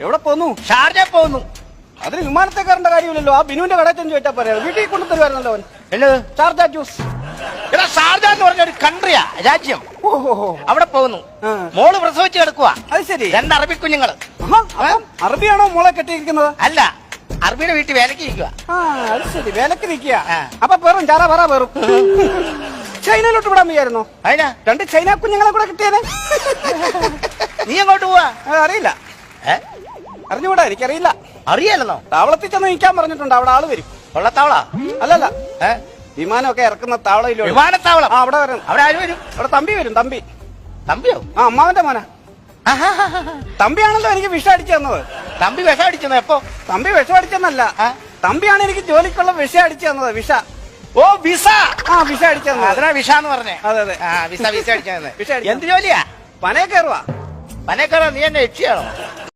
എവിടെ പോന്നു? ഷാർജ പോകുന്നു. അതിന് വിമാനത്തെ കയറേണ്ട കാര്യമില്ലല്ലോ. ആ ബിനുവിന്റെ കടയിൽ ചെന്ന് ചോദിച്ചാൽ പറയാം. വീട്ടിൽ കൊണ്ടുതരുമായിരുന്നല്ലോ അവൻ. Sharjah juice. എടാ ഷാർജ എന്ന് പറഞ്ഞ ഒരു കൺട്രിയാ, രാജ്യം. ഓഹോ, അവിടെ പോകുന്നു. മോള് പ്രസവിച്ച് കിടക്കുക. അത് ശരി. 2 അറബി കുഞ്ഞുങ്ങള്. അറബിയാണോ മോളെ കെട്ടിയിരിക്കുന്നത്? അല്ല, അറബിയുടെ വീട്ടിൽ വേലക്ക് ഇരിക്കുക. അത് ശരി, വേലക്ക് നിൽക്കുക. അപ്പൊ പേറും ചാറ പറ പേറും. ചൈനയിലോട്ട് വിടാൻ വയ്യായിരുന്നോ? അതിനാ 2 ചൈന കുഞ്ഞുങ്ങളെ കൂടെ കിട്ടിയേനെ. നീ അങ്ങോട്ട് പോവാ? അറിയില്ല. അറിഞ്ഞുകൂടാ, എനിക്കറിയില്ല. അറിയാലെന്നോ? താവളത്തിൽ ചെന്ന് നിൽക്കാൻ പറഞ്ഞിട്ടുണ്ട്. അവിടെ ആള് വരും. കൊള്ളത്താവള? അല്ലല്ല, വിമാനമൊക്കെ ഇറക്കുന്ന താവളയിലോ. വിമാനത്താവളം? അവിടെ വരും. അവിടെ ആര് വരും? അവിടെ തമ്പി വരും. തമ്പി. തമ്പിയോ? അമ്മാവന്റെ മോന. തമ്പിയാണല്ലോ എനിക്ക് വിഷ അടിച്ചു തന്നത്. തമ്പി വിഷം അടിച്ചെന്ന് എപ്പോ? തമ്പി വിഷം അടിച്ചെന്നല്ല, തമ്പിയാണ് എനിക്ക് ജോലിക്കുള്ള വിഷ അടിച്ചു തന്നത്. വിഷ. ഓ, വിസ. വിഷ അടിച്ചു തന്നത്. അതിനാ വിഷ എന്ന് പറഞ്ഞേ. അതെ അതെ, വിസ അടിച്ചത്. എന്ത് ജോലിയാ? പനയെ കയറുവാ. പനേക്കറ നീ എന്നെ രക്ഷിയാണോ?